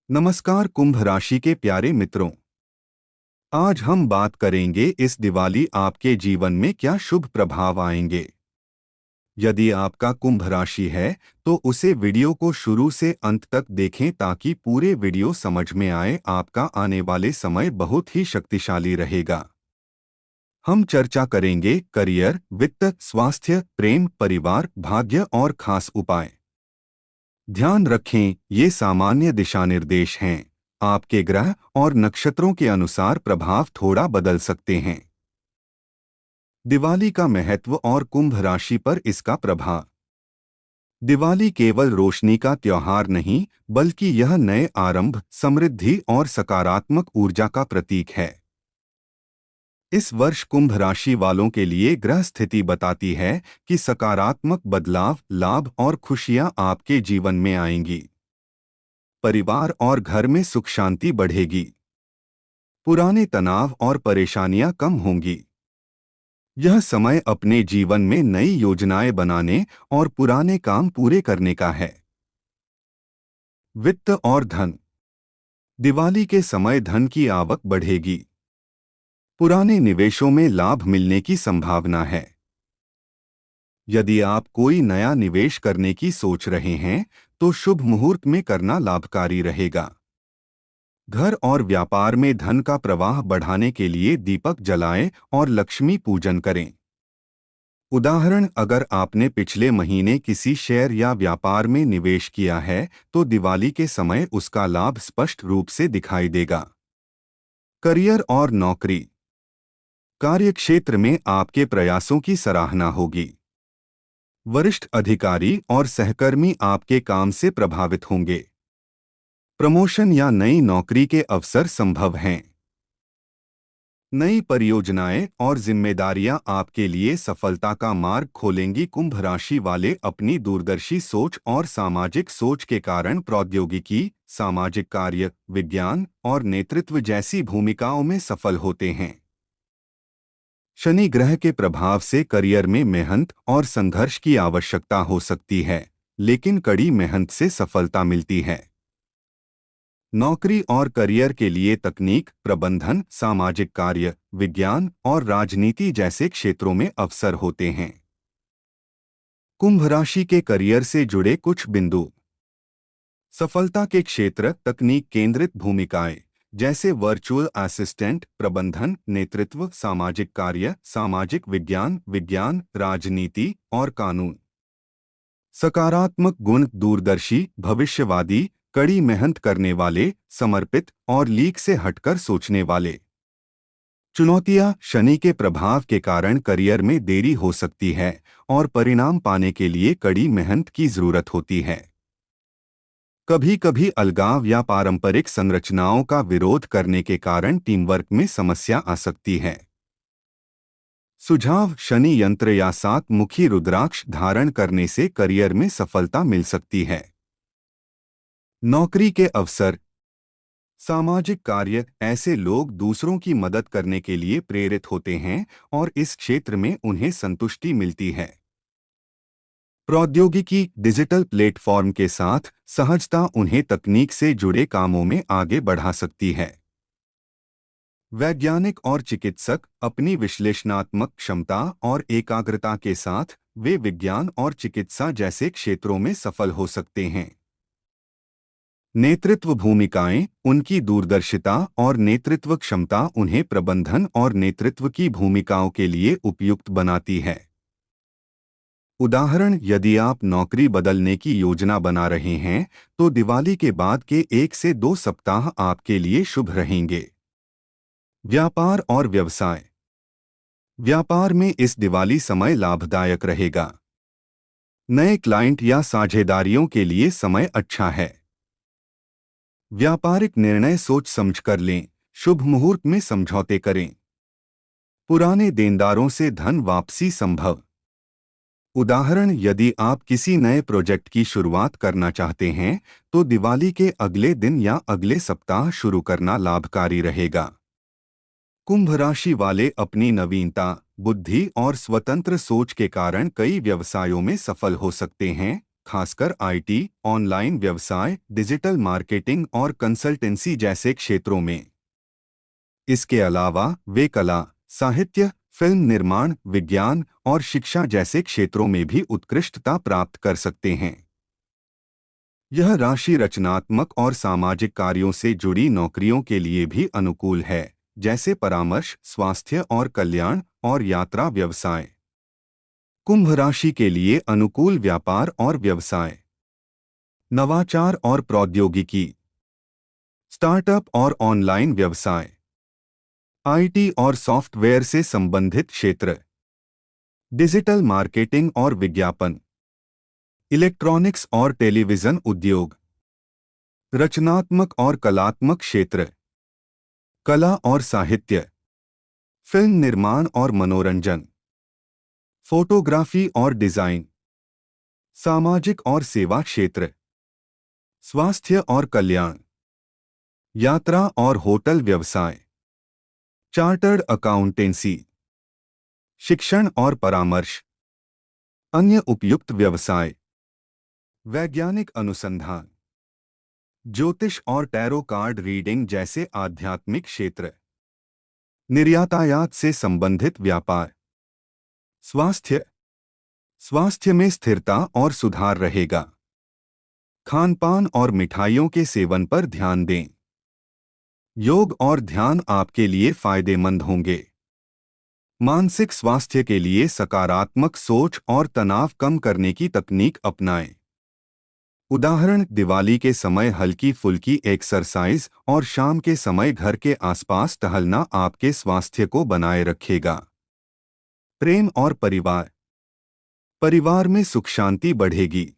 नमस्कार कुंभ राशि के प्यारे मित्रों। आज हम बात करेंगे इस दिवाली आपके जीवन में क्या शुभ प्रभाव आएंगे। यदि आपका कुंभ राशि है तो उसे वीडियो को शुरू से अंत तक देखें ताकि पूरे वीडियो समझ में आए। आपका आने वाले समय बहुत ही शक्तिशाली रहेगा। हम चर्चा करेंगे करियर, वित्त, स्वास्थ्य, प्रेम, परिवार, भाग्य और खास उपाय। ध्यान रखें, ये सामान्य दिशानिर्देश हैं। आपके ग्रह और नक्षत्रों के अनुसार प्रभाव थोड़ा बदल सकते हैं। दिवाली का महत्व और कुंभ राशि पर इसका प्रभाव। दिवाली केवल रोशनी का त्योहार नहीं, बल्कि यह नए आरंभ, समृद्धि और सकारात्मक ऊर्जा का प्रतीक है। इस वर्ष कुंभ राशि वालों के लिए ग्रह स्थिति बताती है कि सकारात्मक बदलाव, लाभ और खुशियां आपके जीवन में आएंगी। परिवार और घर में सुख शांति बढ़ेगी। पुराने तनाव और परेशानियां कम होंगी। यह समय अपने जीवन में नई योजनाएं बनाने और पुराने काम पूरे करने का है। वित्त और धन। दिवाली के समय धन की आवक बढ़ेगी। पुराने निवेशों में लाभ मिलने की संभावना है। यदि आप कोई नया निवेश करने की सोच रहे हैं तो शुभ मुहूर्त में करना लाभकारी रहेगा। घर और व्यापार में धन का प्रवाह बढ़ाने के लिए दीपक जलाएं और लक्ष्मी पूजन करें। उदाहरण, अगर आपने पिछले महीने किसी शेयर या व्यापार में निवेश किया है तो दिवाली के समय उसका लाभ स्पष्ट रूप से दिखाई देगा। करियर और नौकरी। कार्यक्षेत्र में आपके प्रयासों की सराहना होगी। वरिष्ठ अधिकारी और सहकर्मी आपके काम से प्रभावित होंगे। प्रमोशन या नई नौकरी के अवसर संभव हैं। नई परियोजनाएं और जिम्मेदारियां आपके लिए सफलता का मार्ग खोलेंगी। कुंभ राशि वाले अपनी दूरदर्शी सोच और सामाजिक सोच के कारण प्रौद्योगिकी, सामाजिक कार्य, विज्ञान और नेतृत्व जैसी भूमिकाओं में सफल होते हैं। शनि ग्रह के प्रभाव से करियर में मेहनत और संघर्ष की आवश्यकता हो सकती है, लेकिन कड़ी मेहनत से सफलता मिलती है। नौकरी और करियर के लिए तकनीक, प्रबंधन, सामाजिक कार्य, विज्ञान और राजनीति जैसे क्षेत्रों में अवसर होते हैं। कुंभ राशि के करियर से जुड़े कुछ बिंदु। सफलता के क्षेत्र: तकनीक केंद्रित भूमिकाएं जैसे वर्चुअल असिस्टेंट, प्रबंधन, नेतृत्व, सामाजिक कार्य, सामाजिक विज्ञान, राजनीति और कानून। सकारात्मक गुण: दूरदर्शी, भविष्यवादी, कड़ी मेहनत करने वाले, समर्पित और लीक से हटकर सोचने वाले। चुनौतियां: शनि के प्रभाव के कारण करियर में देरी हो सकती है और परिणाम पाने के लिए कड़ी मेहनत की जरूरत होती है। कभी कभी अलगाव या पारंपरिक संरचनाओं का विरोध करने के कारण टीम वर्क में समस्या आ सकती है। सुझाव: शनि यंत्र या 7 मुखी रुद्राक्ष धारण करने से करियर में सफलता मिल सकती है। नौकरी के अवसर। सामाजिक कार्य: ऐसे लोग दूसरों की मदद करने के लिए प्रेरित होते हैं और इस क्षेत्र में उन्हें संतुष्टि मिलती है। प्रौद्योगिकी: डिजिटल प्लेटफॉर्म के साथ सहजता उन्हें तकनीक से जुड़े कामों में आगे बढ़ा सकती है। वैज्ञानिक और चिकित्सक: अपनी विश्लेषणात्मक क्षमता और एकाग्रता के साथ वे विज्ञान और चिकित्सा जैसे क्षेत्रों में सफल हो सकते हैं। नेतृत्व भूमिकाएं: उनकी दूरदर्शिता और नेतृत्व क्षमता उन्हें प्रबंधन और नेतृत्व की भूमिकाओं के लिए उपयुक्त बनाती है। उदाहरण, यदि आप नौकरी बदलने की योजना बना रहे हैं तो दिवाली के बाद के 1 से 2 सप्ताह आपके लिए शुभ रहेंगे। व्यापार और व्यवसाय। व्यापार में इस दिवाली समय लाभदायक रहेगा। नए क्लाइंट या साझेदारियों के लिए समय अच्छा है। व्यापारिक निर्णय सोच समझकर लें, शुभ मुहूर्त में समझौते करें। पुराने देनदारों से धन वापसी संभव। उदाहरण, यदि आप किसी नए प्रोजेक्ट की शुरुआत करना चाहते हैं तो दिवाली के अगले दिन या अगले सप्ताह शुरू करना लाभकारी रहेगा। कुंभ राशि वाले अपनी नवीनता, बुद्धि और स्वतंत्र सोच के कारण कई व्यवसायों में सफल हो सकते हैं, खासकर आईटी, ऑनलाइन व्यवसाय, डिजिटल मार्केटिंग और कंसल्टेंसी जैसे क्षेत्रों में। इसके अलावा वे कला, साहित्य, फिल्म निर्माण, विज्ञान और शिक्षा जैसे क्षेत्रों में भी उत्कृष्टता प्राप्त कर सकते हैं। यह राशि रचनात्मक और सामाजिक कार्यों से जुड़ी नौकरियों के लिए भी अनुकूल है, जैसे परामर्श, स्वास्थ्य और कल्याण और यात्रा व्यवसाय। कुंभ राशि के लिए अनुकूल व्यापार और व्यवसाय, नवाचार और प्रौद्योगिकी, स्टार्टअप और ऑनलाइन व्यवसाय, आईटी और सॉफ्टवेयर से संबंधित क्षेत्र, डिजिटल मार्केटिंग और विज्ञापन, इलेक्ट्रॉनिक्स और टेलीविजन उद्योग, रचनात्मक और कलात्मक क्षेत्र, कला और साहित्य, फिल्म निर्माण और मनोरंजन, फोटोग्राफी और डिजाइन, सामाजिक और सेवा क्षेत्र, स्वास्थ्य और कल्याण, यात्रा और होटल व्यवसाय, चार्टर्ड अकाउंटेंसी, शिक्षण और परामर्श, अन्य उपयुक्त व्यवसाय, वैज्ञानिक अनुसंधान, ज्योतिष और टैरो कार्ड रीडिंग जैसे आध्यात्मिक क्षेत्र, निर्यातायात से संबंधित व्यापार, स्वास्थ्य, स्वास्थ्य में स्थिरता और सुधार रहेगा। खानपान और मिठाइयों के सेवन पर ध्यान दें। योग और ध्यान आपके लिए फायदेमंद होंगे। मानसिक स्वास्थ्य के लिए सकारात्मक सोच और तनाव कम करने की तकनीक अपनाएं। उदाहरण, दिवाली के समय हल्की फुल्की एक्सरसाइज और शाम के समय घर के आसपास टहलना आपके स्वास्थ्य को बनाए रखेगा। प्रेम और परिवार, परिवार में सुख शांति बढ़ेगी।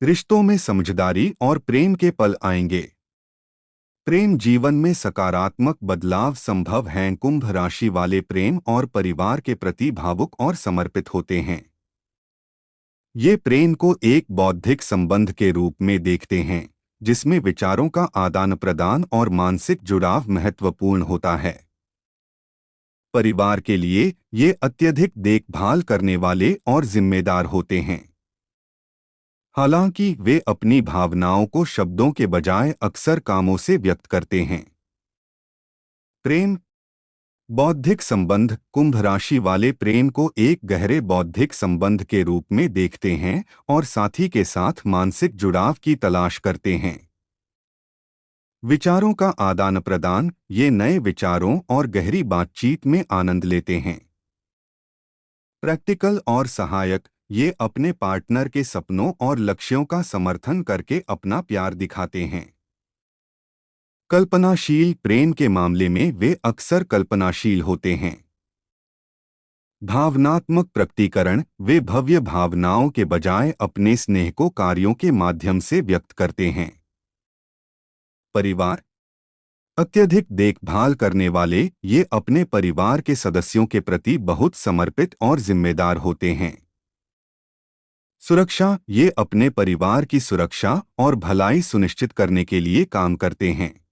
रिश्तों में समझदारी और प्रेम के पल आएंगे। प्रेम जीवन में सकारात्मक बदलाव संभव हैं। कुंभ राशि वाले प्रेम और परिवार के प्रति भावुक और समर्पित होते हैं। ये प्रेम को एक बौद्धिक संबंध के रूप में देखते हैं, जिसमें विचारों का आदान प्रदान और मानसिक जुड़ाव महत्वपूर्ण होता है। परिवार के लिए ये अत्यधिक देखभाल करने वाले और जिम्मेदार होते हैं। हालांकि वे अपनी भावनाओं को शब्दों के बजाय अक्सर कामों से व्यक्त करते हैं। प्रेम, बौद्धिक संबंध, कुंभ राशि वाले प्रेम को एक गहरे बौद्धिक संबंध के रूप में देखते हैं और साथी के साथ मानसिक जुड़ाव की तलाश करते हैं। विचारों का आदान प्रदान, ये नए विचारों और गहरी बातचीत में आनंद लेते हैं। प्रैक्टिकल और सहायक, ये अपने पार्टनर के सपनों और लक्ष्यों का समर्थन करके अपना प्यार दिखाते हैं। कल्पनाशील, प्रेम के मामले में वे अक्सर कल्पनाशील होते हैं। भावनात्मक प्रकटीकरण, वे भव्य भावनाओं के बजाय अपने स्नेह को कार्यों के माध्यम से व्यक्त करते हैं। परिवार, अत्यधिक देखभाल करने वाले, ये अपने परिवार के सदस्यों के प्रति बहुत समर्पित और जिम्मेदार होते हैं। सुरक्षा, ये अपने परिवार की सुरक्षा और भलाई सुनिश्चित करने के लिए काम करते हैं।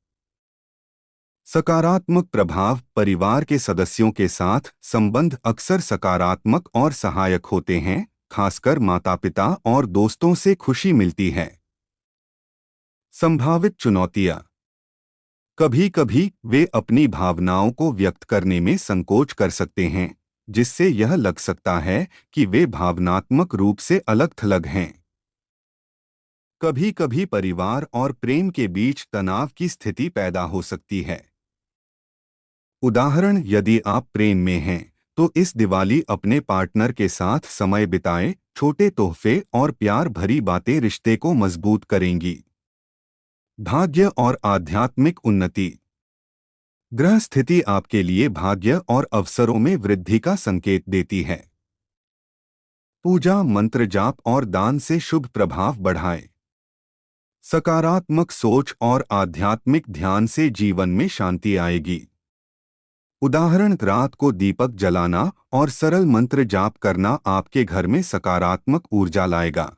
सकारात्मक प्रभाव, परिवार के सदस्यों के साथ संबंध अक्सर सकारात्मक और सहायक होते हैं, खासकर माता-पिता और दोस्तों से खुशी मिलती है। संभावित चुनौतियां, कभी-कभी वे अपनी भावनाओं को व्यक्त करने में संकोच कर सकते हैं, जिससे यह लग सकता है कि वे भावनात्मक रूप से अलग-थलग हैं। कभी-कभी परिवार और प्रेम के बीच तनाव की स्थिति पैदा हो सकती है। उदाहरण, यदि आप प्रेम में हैं, तो इस दिवाली अपने पार्टनर के साथ समय बिताएं। छोटे तोहफे और प्यार भरी बातें रिश्ते को मजबूत करेंगी। भाग्य और आध्यात्मिक उन्नति, ग्रह स्थिति आपके लिए भाग्य और अवसरों में वृद्धि का संकेत देती है। पूजा, मंत्र जाप और दान से शुभ प्रभाव बढ़ाएं। सकारात्मक सोच और आध्यात्मिक ध्यान से जीवन में शांति आएगी। उदाहरण, रात को दीपक जलाना और सरल मंत्र जाप करना आपके घर में सकारात्मक ऊर्जा लाएगा।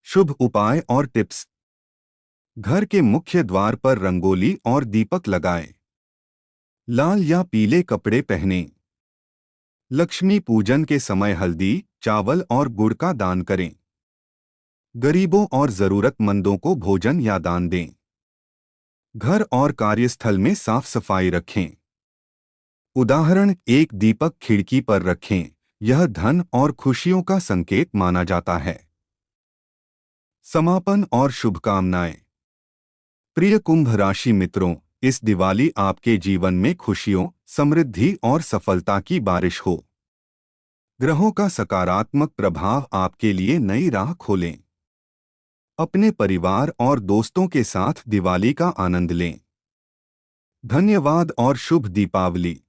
शुभ उपाय और टिप्स, घर के मुख्य द्वार पर रंगोली और दीपक लगाएं। लाल या पीले कपड़े पहनें। लक्ष्मी पूजन के समय हल्दी, चावल और गुड़ का दान करें। गरीबों और जरूरतमंदों को भोजन या दान दें। घर और कार्यस्थल में साफ सफाई रखें। उदाहरण, एक दीपक खिड़की पर रखें। यह धन और खुशियों का संकेत माना जाता है। समापन और शुभकामनाएं। प्रिय कुंभ राशि मित्रों, इस दिवाली आपके जीवन में खुशियों, समृद्धि और सफलता की बारिश हो। ग्रहों का सकारात्मक प्रभाव आपके लिए नई राह खोलें। अपने परिवार और दोस्तों के साथ दिवाली का आनंद लें। धन्यवाद और शुभ दीपावली।